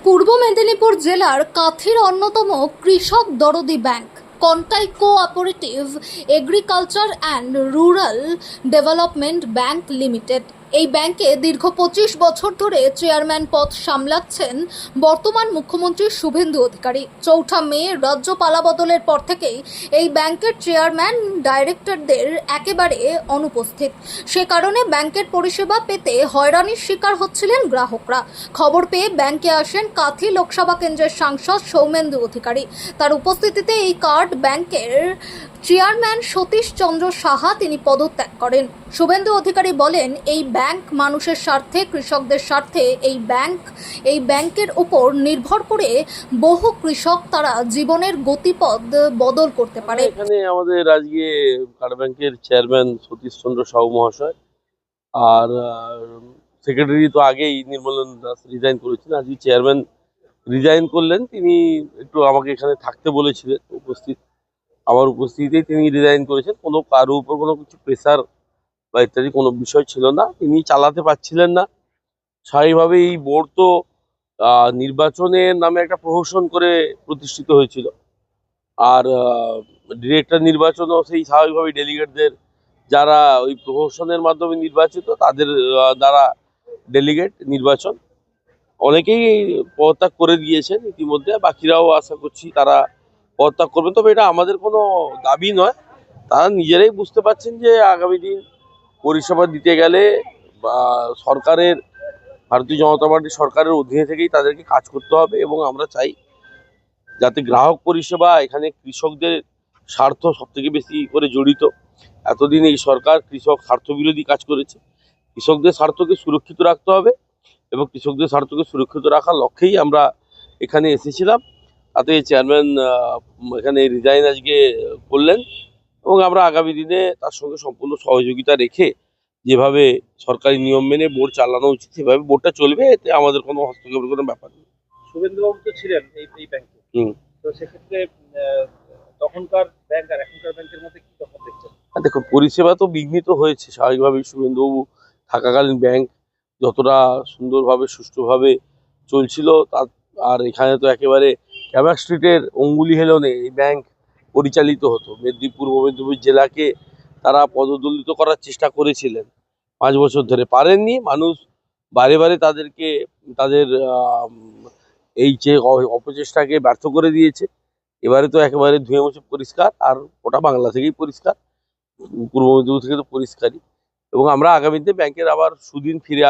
পূর্ব মেদিনীপুর জেলার কাথির অন্যতম কৃষক দরদি bank Contai cooperative agriculture and rural development bank limited. এই ব্যাংকে দীর্ঘ 25 বছর ধরে চেয়ারম্যান পদ সামলাচ্ছেন বর্তমান মুখ্যমন্ত্রী শুভেন্দু অধিকারী। 4 মে রাজ্য পালাবদলের পর থেকেই এই ব্যাংকের চেয়ারম্যান ডাইরেক্টরদের একেবারে অনুপস্থিত। সে কারণে ব্যাংকের পরিষেবা পেতে হয়রানির শিকার হচ্ছিলেন গ্রাহকরা। খবর পেয়ে ব্যাংকে আসেন কাথি লোকসভা কেন্দ্রের সাংসদ সৌমেন্দু অধিকারী। তার উপস্থিতিতে এই কার্ড ব্যাংকের চেয়ারম্যান সতীশ চন্দ্র সাহা তিনি পদত্যাগ করেন। শুভেন্দু অধিকারী বলেন, এই ব্যাংক মানুষের স্বার্থে, কৃষকদের স্বার্থে এই ব্যাংকের উপর নির্ভর করে বহু কৃষক তারা জীবনের গতিপথ বদল করতে পারে। এখানে আমাদের আজকে কার্ড ব্যাংকের চেয়ারম্যান সতীশ চন্দ্র সাহু মহাশয় আর সেক্রেটারি তো আগেই নির্মলেন দাস রিজাইন করেছেন, আজকে চেয়ারম্যান রিজাইন করলেন। তিনি একটু আমাকে এখানে থাকতে বলেছিলেন, আমার উপস্থিতিতেই তিনি রিজাইন করেছেন। কোনো কারো উপর কোনো কিছু প্রেসার বা ইত্যাদি কোনো বিষয় ছিল না, তিনি চালাতে পারছিলেন না। স্বাভাবিকভাবে এই বোর্ড তো নির্বাচনের নামে একটা প্রহসন করে প্রতিষ্ঠিত হয়েছিল, আর ডিরেক্টর নির্বাচনও সেই স্বাভাবিকভাবে ডেলিগেটদের যারা ওই প্রহসনের মাধ্যমে নির্বাচিত তাদের দ্বারা ডেলিগেট নির্বাচন। অনেকেই পদত্যাগ করে দিয়েছেন ইতিমধ্যে, বাকিরাও আশা করছি তারা পদত্যাগ করবেন। তবে এটা আমাদের কোনো দাবি নয়, তারা নিজেরাই বুঝতে পারছেন যে আগামী দিন পরিষেবা দিতে গেলে সরকারের, ভারতীয় জনতা পার্টি সরকারের অধীনে থেকেই তাদেরকে কাজ করতে হবে। এবং আমরা চাই যাতে গ্রাহক পরিষেবা, এখানে কৃষকদের স্বার্থ সবথেকে বেশি করে জড়িত। এতদিন এই সরকার কৃষক স্বার্থবিরোধী কাজ করেছে। কৃষকদের স্বার্থকে সুরক্ষিত রাখতে হবে এবং কৃষকদের স্বার্থকে সুরক্ষিত রাখার লক্ষ্যেই আমরা এখানে এসেছিলাম। তাতে চেয়ারম্যান এখানে রিজাইন আজকে করলেন এবং আমরা আগামী দিনে তার সঙ্গে সম্পূর্ণ সহযোগিতা রেখে যেভাবে সরকারি নিয়ম মেনে বোর্ড চালানো উচিত সেভাবে বোর্ডটা চলবে, এতে আমাদের কোনো হস্তক্ষেপের কোনো ব্যাপার নেই। শুভেন্দুবাবু তো ছিলেন এই ব্যাংকে, তো সেক্ষেত্রে তখনকার ব্যাংক আর এখনকার ব্যাংকের মধ্যে কি তফাৎ দেখছেন? দেখুন, পরিষেবা তো বিঘ্নিত হয়েছে স্বাভাবিকভাবেই। শুভেন্দুবাবু থাকাকালীন ব্যাংক যতটা সুন্দরভাবে সুষ্ঠুভাবে চলছিল তার, আর এখানে তো একেবারে ক্যামাক স্ট্রিটের অঙ্গুলি হেলনে এই ব্যাংক পরিচালিত হতো। পূর্ব মেদিনীপুর জেলাকে তারা পদদলিত করার চেষ্টা করেছিলেন 5 বছর ধরে, পারেননি। মানুষ বারে বারে তাদেরকে তাদের এই যে অপচেষ্টাকে ব্যর্থ করে দিয়েছে। এবারে তো একেবারে ধুয়ে মুছে পরিষ্কার, আর ওটা বাংলা থেকেই পরিষ্কার, পূর্ব মেদিনীপুর থেকে তো পরিষ্কারই। এবং আমরা আগামীতে ব্যাংকের আবার সুদিন ফিরে